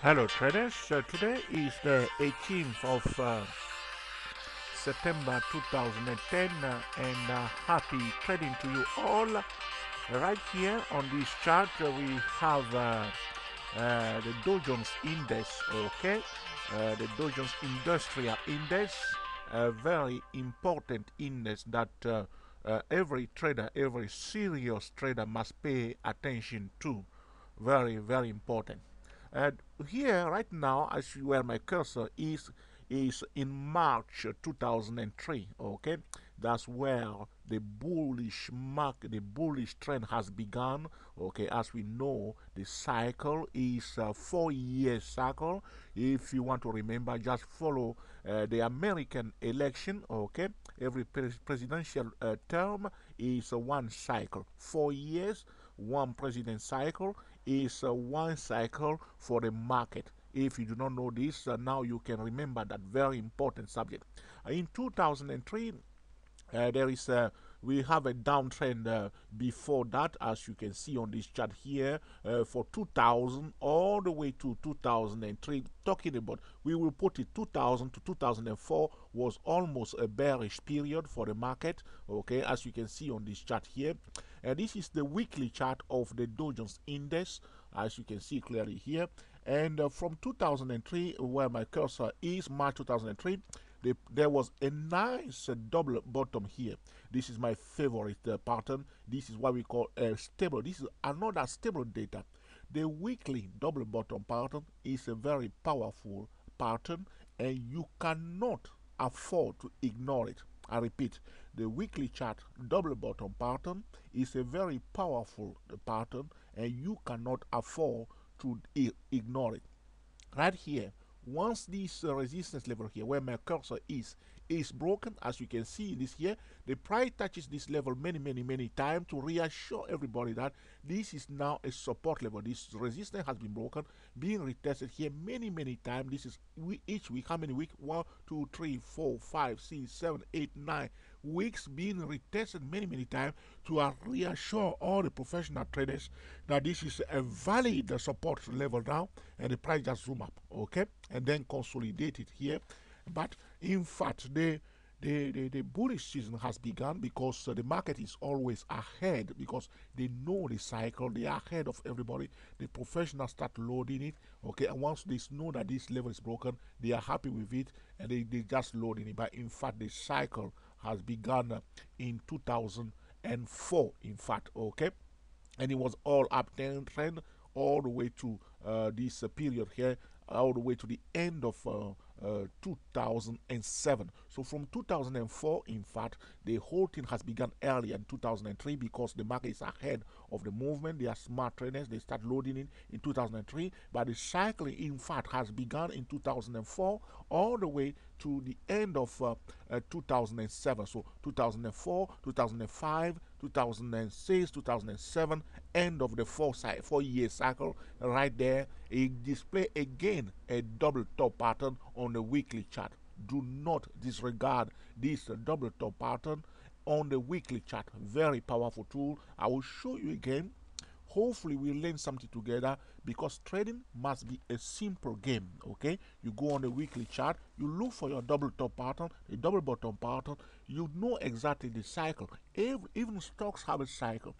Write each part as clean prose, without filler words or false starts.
Hello traders, today is the 18th of September 2010 and happy trading to you all. Right here on this chart we have the Dow Jones Index, okay? The Dow Jones Industrial Index, a very important index that every trader, every serious trader must pay attention to. Very, very important. And here, right now, as where my cursor is in March 2003. Okay, that's where the the bullish trend has begun. Okay, as we know, the cycle is a 4 year cycle. If you want to remember, just follow the American election. Okay, every presidential term is one cycle, 4 years. One president cycle is one cycle for the market. If you do not know this, now you can remember that very important subject. In 2003, there is we have a downtrend before that, as you can see on this chart here, for 2000 all the way to 2003. Talking about, we will put it 2000 to 2004 was almost a bearish period for the market. Okay, as you can see on this chart here, and this is the weekly chart of the Dow Jones Index, as you can see clearly here. And from 2003, where my cursor is, March 2003, there was a nice double bottom here. This is my favorite pattern. This is what we call a stable. This is another stable data. The weekly double bottom pattern is a very powerful pattern, and you cannot afford to ignore it. I repeat, the weekly chart double bottom pattern is a very powerful pattern, and you cannot afford to ignore it. Right here, once this resistance level here, where my cursor is broken, as you can see in this here, the price touches this level many times to reassure everybody that this is now a support level. This resistance has been broken, being retested here many times. This is each week. How many weeks? 1, 2, 3, 4, 5, 6, 7, 8, 9 weeks being retested many times to reassure all the professional traders that this is a valid support level now, and the price just zoom up, okay, and then consolidate it here. But in fact, the bullish season has begun, because the market is always ahead, because they know the cycle, they are ahead of everybody. The professionals start loading it, okay, and once they know that this level is broken, they are happy with it, and they just loading it. But in fact, the cycle has begun in 2004, in fact, okay, and it was all uptrend trend all the way to this period here, all the way to the end of 2007. So from 2004, in fact, the whole thing has begun earlier in 2003, because the market is ahead of the movement. They are smart traders. They start loading in 2003, but the cycle, in fact, has begun in 2004 all the way to the end of 2007. So 2004, 2005, 2006, 2007, end of the 4 year cycle. Right there, it display again a double top pattern on the weekly chart. Do not disregard this double top pattern on the weekly chart. Very powerful tool. I will show you again. Hopefully we learn something together, because trading must be a simple game. Okay, you go on the weekly chart, you look for your double top pattern, a double bottom pattern. You know exactly the cycle. Even stocks have a cycle.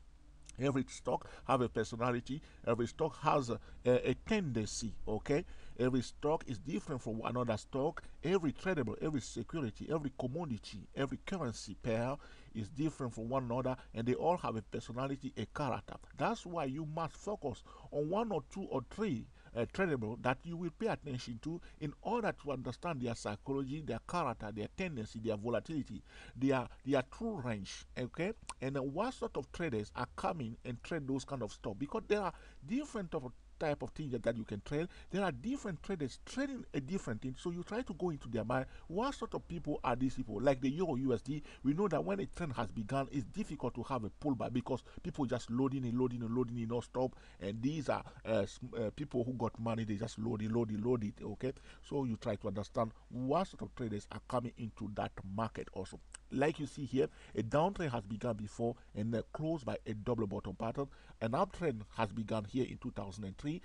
Every stock have a personality. Every stock has a tendency. Okay, every stock is different from another stock. Every tradable, every security, every commodity, every currency pair is different from one another, and they all have a personality, a character. That's why you must focus on one or two or three tradable that you will pay attention to, in order to understand their psychology, their character, their tendency, their volatility, their true range. Okay, and what sort of traders are coming and trade those kind of stuff, because there are different type of things that you can trade. There are different traders trading a different thing, so you try to go into their mind. What sort of people are these people? Like the Euro USD, we know that when a trend has begun, it's difficult to have a pullback, because people just loading and no stop, and these are people who got money. They just load it. Okay, so you try to understand what sort of traders are coming into that market also. Like you see here, a downtrend has begun before and closed by a double bottom pattern. An uptrend has begun here in 2003. history,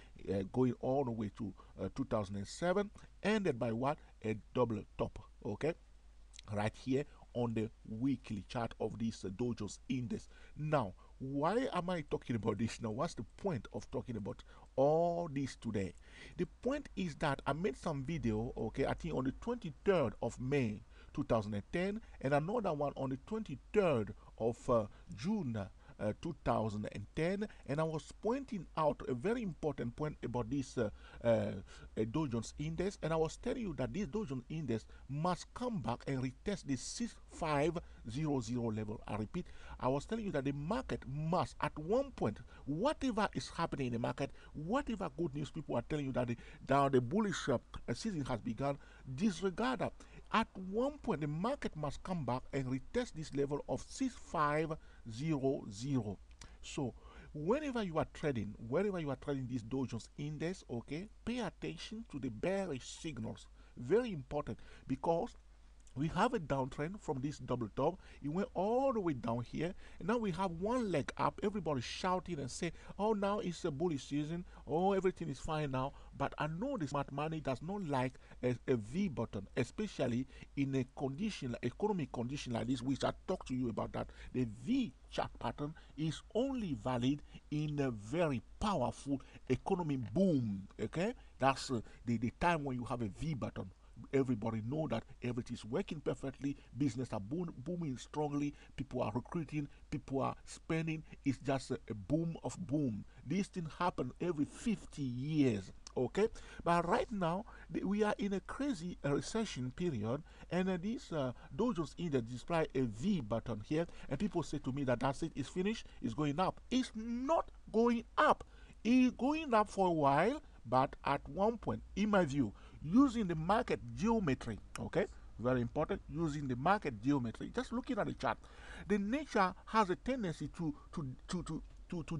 going all the way to 2007, ended by what? A double top, okay? Right here on the weekly chart of this Dow Jones index. Now, why am I talking about this now? What's the point of talking about all this today? The point is that I made some video, okay, I think on the 23rd of May 2010, and another one on the 23rd of June 2010, and I was pointing out a very important point about this Dow Jones index, and I was telling you that this Dow Jones index must come back and retest the 6500 level. I repeat, I was telling you that the market must, at one point, whatever is happening in the market, whatever good news people are telling you that the bullish season has begun, disregard that. At one point, the market must come back and retest this level of 6500. So, whenever you are trading this Dow Jones index, okay, pay attention to the bearish signals. Very important, because we have a downtrend from this double top. It went all the way down here, and now we have one leg up. Everybody shouting and say, oh, now it's a bullish season, oh, everything is fine now. But I know this smart money does not like a V button, especially in a condition, economic condition like this, which I talked to you about. That the V chart pattern is only valid in a very powerful economic boom. Okay, that's the time when you have a V button. Everybody know that everything is working perfectly, business are booming strongly, people are recruiting, people are spending. It's just a boom of boom. This thing happen every 50 years, okay? But right now we are in a crazy recession period, and this Dow Jones index display a V button here, and people say to me that that's it, it's finished, it's going up. It's not going up. It's going up for a while, but at one point, in my view, using the market geometry, okay, very important, using the market geometry, just looking at the chart, the nature has a tendency to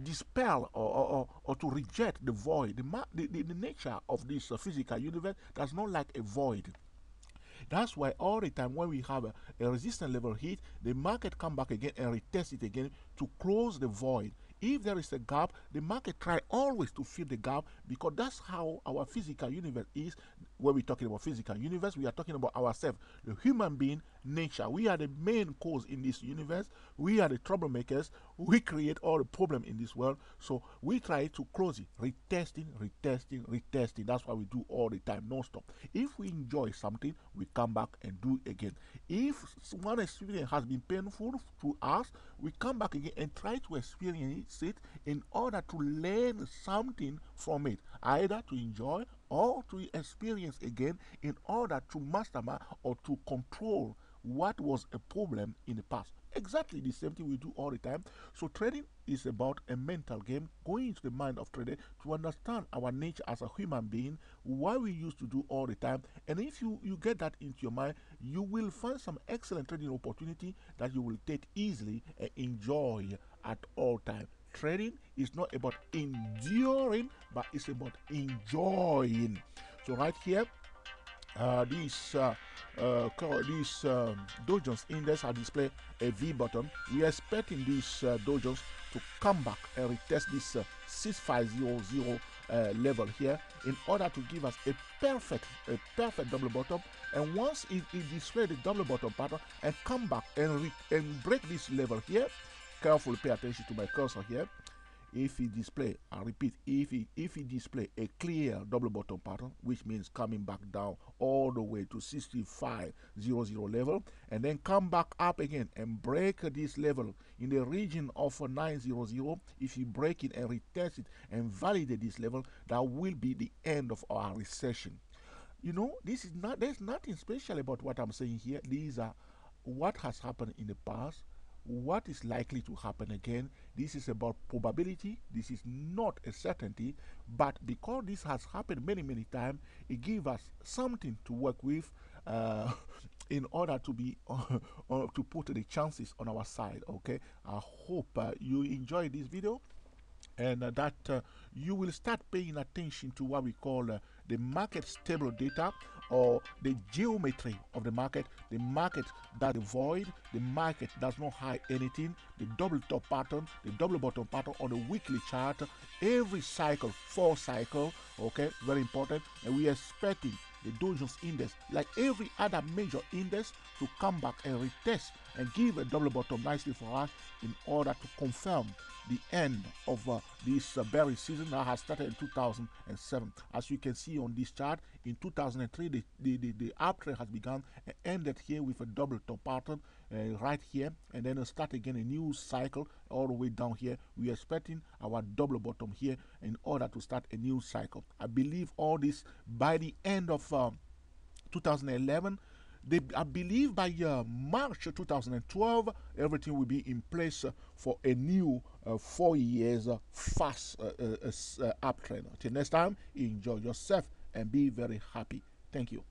dispel or to reject the void. The nature of this physical universe does not like a void. That's why all the time when we have a resistance level hit, the market come back again and retest it again to close the void. If there is a gap, the market try always to fill the gap, because that's how our physical universe is. When we're talking about physical universe, we are talking about ourselves, the human being nature. We are the main cause in this universe. We are the troublemakers. We create all the problem in this world. So we try to close it, retesting, retesting, retesting. That's why we do all the time, non-stop. If we enjoy something, we come back and do it again. If one experience has been painful to us, we come back again and try to experience it in order to learn something from it, either to enjoy or to experience again in order to master or to control what was a problem in the past. Exactly the same thing we do all the time. So trading is about a mental game, going into the mind of trader to understand our nature as a human being, what we used to do all the time. And if you get that into your mind, you will find some excellent trading opportunity that you will take easily and enjoy at all time. Trading is not about enduring, but it's about enjoying. So right here, this Dow Jones index has displayed a V button. We are expecting this Dow Jones to come back and retest this 6500 level here in order to give us a perfect double bottom. And once it displays the double bottom pattern and come back and break this level here, carefully pay attention to my cursor here. If it display, I repeat, if it display a clear double bottom pattern, which means coming back down all the way to 6500 level, and then come back up again and break this level in the region of 900, if you break it and retest it and validate this level, that will be the end of our recession. You know, this is not, there's nothing special about what I'm saying here. These are what has happened in the past, what is likely to happen again. This is about probability. This is not a certainty, but because this has happened many times, it gives us something to work with in order to be to put the chances on our side. Okay, I hope you enjoy this video, and that you will start paying attention to what we call the market stable data or the geometry of the market that void, the market does not hide anything, the double top pattern, the double bottom pattern on the weekly chart, every cycle, 4 cycle, okay, very important, and we are expecting the Dow Jones index, like every other major index, to come back and retest and give a double bottom nicely for us in order to confirm the end of this bearish season that has started in 2007. As you can see on this chart, in 2003, the uptrend has begun and ended here with a double top pattern right here, and then start again a new cycle all the way down here. We are expecting our double bottom here in order to start a new cycle. I believe all this by the end of 2011. I believe by March 2012, everything will be in place for a new 4 years fast uptrend. Until next time, enjoy yourself and be very happy. Thank you.